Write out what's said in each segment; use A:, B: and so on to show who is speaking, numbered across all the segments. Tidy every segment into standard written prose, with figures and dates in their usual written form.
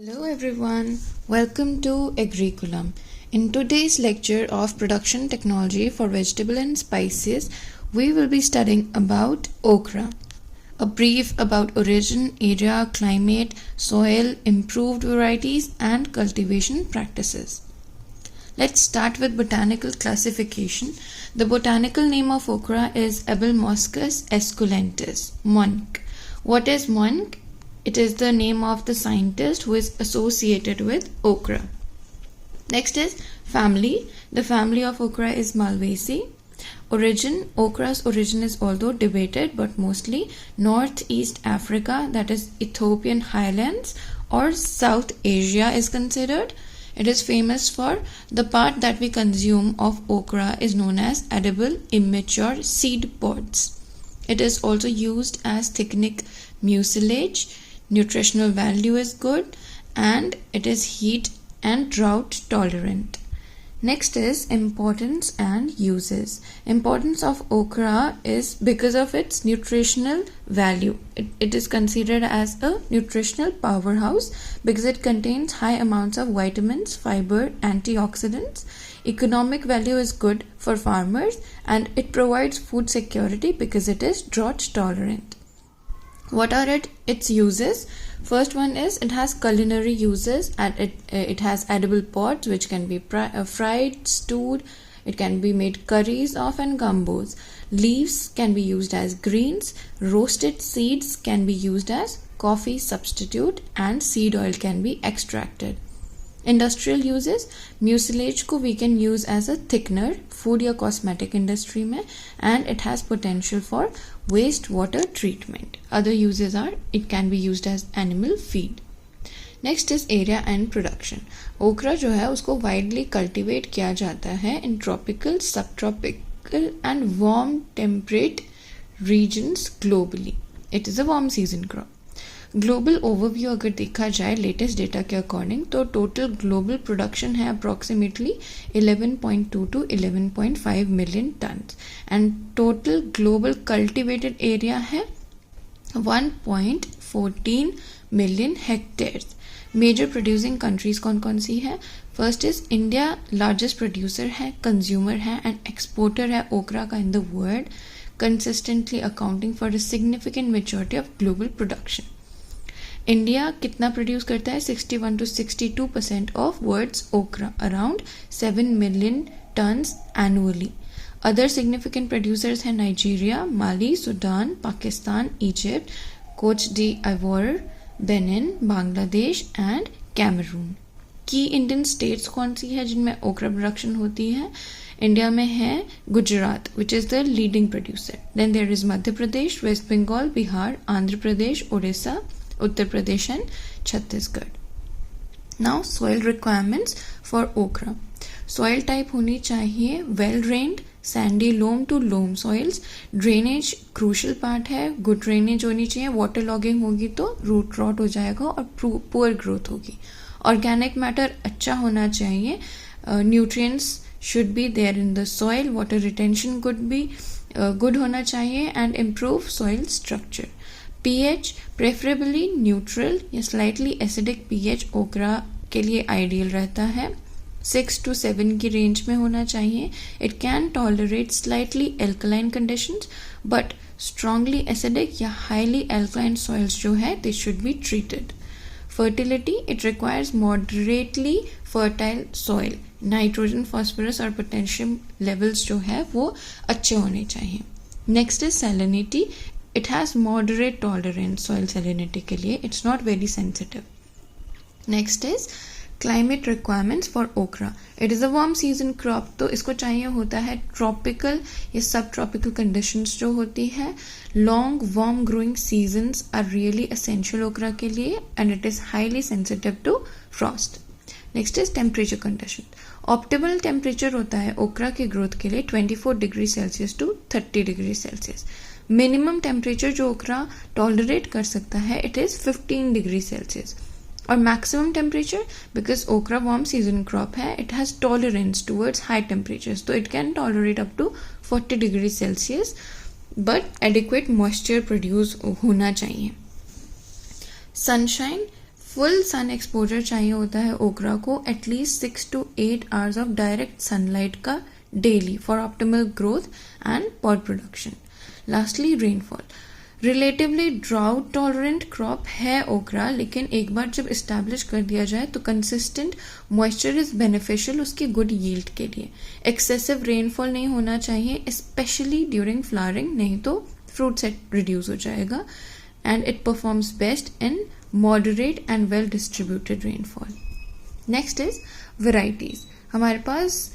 A: Hello everyone, welcome to AGRICULUM. In today's lecture of production technology for vegetable and spices, we will be studying about okra. A brief about origin, area, climate, soil, improved varieties and cultivation practices. Let's start with botanical classification. The botanical name of okra is Ebelmoschus esculentus, monk. What is monk? It is the name of the scientist who is associated with okra. Next is family. The family of okra is Malvaceae. Origin. Okra's origin is although debated but mostly Northeast Africa, that is Ethiopian highlands, or South Asia is considered. It is famous for the part that we consume of okra is known as edible immature seed pods. It is also used as thickening mucilage. Nutritional value is good and it is heat and drought tolerant. Next is importance and uses. Importance of okra is because of its nutritional value. It is considered as a nutritional powerhouse because it contains high amounts of vitamins, fiber, antioxidants. Economic value is good for farmers and it provides food security because it is drought tolerant. What are its uses? First one is it has culinary uses and it has edible pods which can be fried, stewed, it can be made curries of and gumbos. Leaves can be used as greens, roasted seeds can be used as coffee substitute and seed oil can be extracted. Industrial uses, mucilage को we can use as a thickener food या cosmetic industry में and it has potential for waste water treatment. Other uses are it can be used as animal feed. Next is area and production. Okra जो है उसको widely cultivate किया जाता है in tropical, subtropical and warm temperate regions globally. It is a warm season crop. Global overview अगर देखा जाए latest data के अकॉर्डिंग तो टोटल ग्लोबल प्रोडक्शन है approximately 11.2 to 11.5 million tons and total global cultivated area है 1.14 million hectares. Major producing countries कौन कौन सी है? First is India, largest producer है, कंज्यूमर है एंड एक्सपोर्टर है ओकरा का in the world, consistently accounting for a significant majority of global production. India कितना प्रोड्यूस करता है? 61 to 62% of world's okra, around 7 million tons annually. Other significant producers हैं Nigeria, Mali, Sudan, Pakistan, Egypt, Cote d'Ivoire, Benin, Bangladesh and Cameroon. Key Indian states कौन सी है जिनमें ओकरा production होती है? इंडिया में है Gujarat which is the leading producer. Then there is Madhya Pradesh, West Bengal, Bihar, Andhra Pradesh, Orissa, Uttar Pradesh and Chhattisgarh. Now soil requirements for okra. Soil type होनी चाहिए well drained, sandy loam to loam soils. Drainage crucial part है. Good drainage होनी चाहिए. Water logging होगी तो root rot हो जाएगा और poor growth होगी. Organic matter अच्छा होना चाहिए. Nutrients should be there in the soil. Water retention could be good होना चाहिए and improve soil structure. pH preferably neutral या स्लाइटली एसिडिक pH ओकरा के लिए आइडियल रहता है. 6 to 7 की रेंज में होना चाहिए. It can tolerate slightly alkaline conditions but strongly acidic या हाईली एल्कलाइन सॉइल्स जो है they should be treated. Fertility, it requires moderately fertile soil. Nitrogen, phosphorus और पोटेशियम लेवल्स जो है वो अच्छे होने चाहिए. Next is salinity. It has moderate tolerance soil salinity के लिए. It's not very sensitive. Next is climate requirements for okra. It is a warm season crop तो इसको चाहिए होता है tropical या subtropical conditions जो होती है. Long warm growing seasons are really essential okra के लिए and it is highly sensitive to frost. Next is temperature condition. Optimal temperature होता है okra की growth के लिए 24 degree Celsius to 30 degree Celsius. Minimum temperature जो ओकरा टॉलरेट कर सकता है इट इज़ 15 डिग्री सेल्सियस. और maximum temperature because okra warm season crop है it has tolerance towards high temperatures तो it can tolerate up to 40 degree Celsius but adequate moisture produce होना चाहिए. Sunshine full sun exposure चाहिए होता है okra को, at least 6 to 8 hours of direct sunlight का daily for optimal growth and pod production. Lastly rainfall. Relatively drought tolerant crop है okra, लेकिन एक बार जब इस्टेब्लिश कर दिया जाए तो कंसिस्टेंट मॉइस्चर इज बेनिफिशियल उसकी गुड यील्ड के लिए. एक्सेसिव रेनफॉल नहीं होना चाहिए, स्पेशली ड्यूरिंग फ्लावरिंग, नहीं तो फ्रूट सेट रिड्यूस हो जाएगा. And it performs best in moderate and well distributed rainfall. Next is varieties. हमारे पास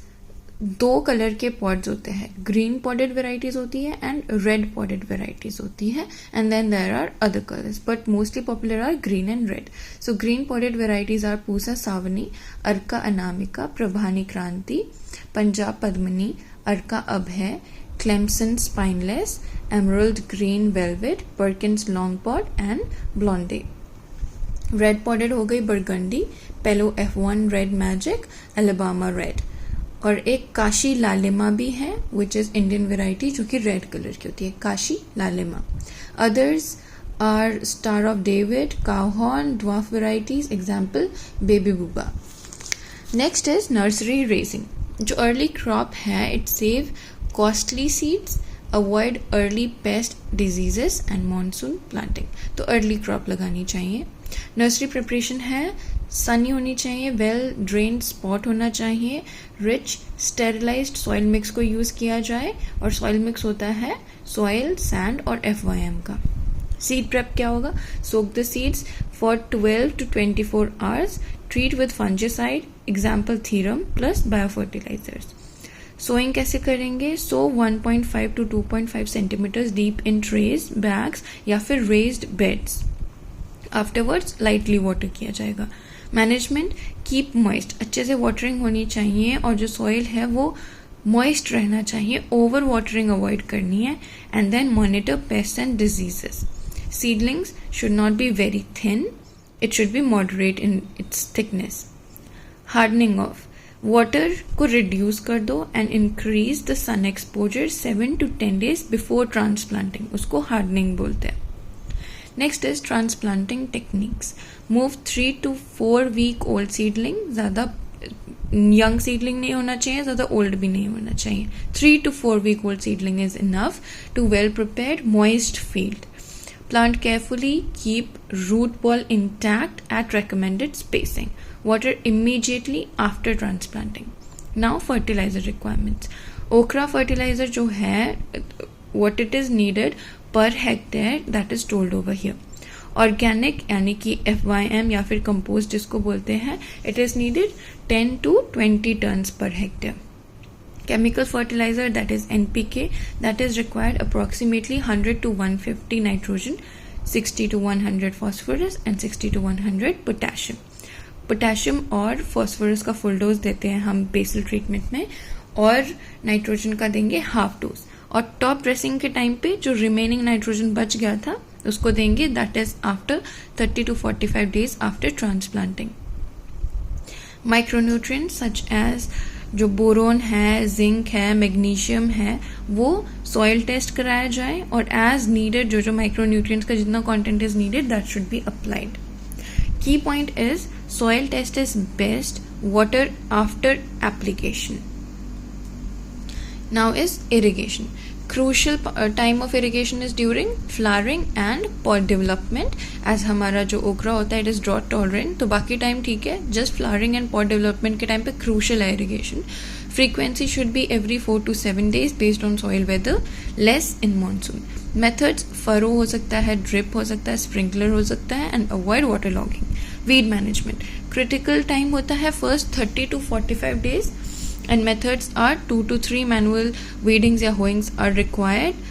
A: 2 कलर के पॉड्स होते हैं, ग्रीन पॉडेड वेराइटीज होती है एंड रेड पॉडेड वेराइटीज होती है, and then there are other colours but mostly popular are green and red. So green podded varieties are Pusa Sawani, Arka Anamika, Parbhani Kranti, Punjab Padmini, Arka Abhay, Clemson spineless, emerald green velvet, Perkins long pod and blondy. Red podded हो गई burgundy, पेलो F1 red magic, Alabama red. और एक काशी लालिमा भी है which is Indian variety जो कि रेड कलर की होती है, Kashi Lalima. Others are star of David, cowhorn, dwarf varieties, example baby bubba. Next is nursery raising. जो अर्ली क्रॉप है it save costly seeds, avoid early pest diseases and monsoon planting. तो early crop लगानी चाहिए. Nursery preparation है, सनी होनी चाहिए, well drained spot होना चाहिए, रिच स्टेरिलाइज्ड सॉइल मिक्स को यूज किया जाए, और सॉइल मिक्स होता है सॉइल, सैंड और FYM का. सीड प्रेप क्या होगा? Soak the seeds for 12 to 24 hours, treat with fungicide, example thiram plus biofertilisers. Sowing कैसे करेंगे? Sow 1.5 to 2.5 centimetres deep in trays, bags या फिर raised beds. Afterwards lightly water किया जाएगा. मैनेजमेंट, कीप मॉइस्ट, अच्छे से वाटरिंग होनी चाहिए और जो सॉइल है वो मॉइस्ट रहना चाहिए, ओवर वाटरिंग अवॉइड करनी है. And then monitor pest and diseases. Seedlings should not be very thin, it should be moderate in its thickness. Hardening off, water को रिड्यूस कर दो and increase the sun exposure 7 to 10 days before transplanting, उसको hardening बोलते हैं. Next is transplanting techniques. Move 3 to 4 week old seedling, ज़्यादा young seedling नहीं होना चाहिए, ज़्यादा old भी नहीं होना चाहिए. 3 to 4 week old seedling is enough to well prepared moist field. Plant carefully, keep root ball intact at recommended spacing. Water immediately after transplanting. Now fertilizer requirements. Okra fertilizer जो है, what it is needed per hectare that is told over here. Organic यानी कि FYM या फिर compost जिसको बोलते हैं, it is needed 10 to 20 tons per hectare. Chemical fertilizer that is NPK that is required approximately 100 to 150 nitrogen, 60 to 100 phosphorus and 60 to 100 potassium. Potassium और phosphorus का full dose देते हैं हम बेसल ट्रीटमेंट में, और नाइट्रोजन का देंगे हाफ डोज. और टॉप ड्रेसिंग के टाइम पे जो रिमेनिंग नाइट्रोजन बच गया था उसको देंगे, that is after 30 to 45 days after transplanting. Micronutrients such as जो बोरोन है, जिंक है, मैग्नीशियम है, वो सॉइल टेस्ट कराया जाए, और एज नीडेड जो माइक्रोन्यूट्रिएंट्स का जितना content is needed that should be applied. Key point is soil test is best, water after application. Now is irrigation. Crucial time of irrigation is during flowering and pod development. As हमारा जो ओकरा होता है it is drought tolerant, तो बाकी time ठीक है, just flowering and pod development के टाइम पे crucial है irrigation. Frequency should be every 4 to 7 days based on soil weather, less in monsoon. Methods, furrow हो सकता है, drip हो सकता है, sprinkler हो सकता है, and avoid water logging. Weed management. Critical time होता है first 30 to 45 days, and methods are 2 to 3 manual weedings या hoeings are required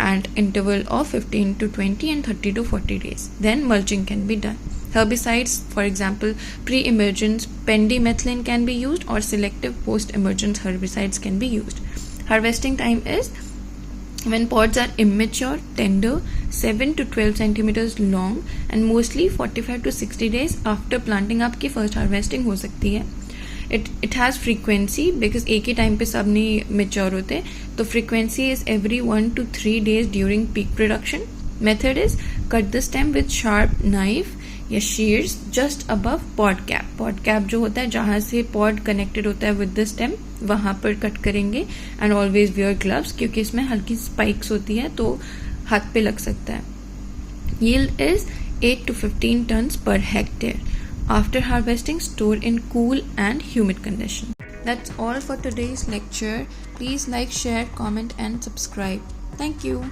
A: at interval of 15 to 20 and 30 to 40 days. Then mulching can be done. Herbicides, for example, pre-emergence pendimethalin can be used, or selective post-emergence herbicides can be used. Harvesting time is when pods are immature, tender, 7 to 12 centimeters long, and mostly 45 to 60 days after planting आपकी first harvesting हो सकती है. It has frequency because एक ही time पे सब नहीं mature होते, तो frequency is every 1 to 3 days during peak production. Method is cut the stem with sharp knife, या shears just above pod cap. Pod cap जो होता है जहाँ से pod connected होता है with the stem, वहाँ पर कट करेंगे. And always wear gloves क्योंकि इसमें हल्की spikes होती है तो हाथ पे लग सकता है. Yield is 8 to 15 tons per hectare. After harvesting, store in cool and humid condition. That's all for today's lecture. Please like, share, comment and subscribe. Thank you.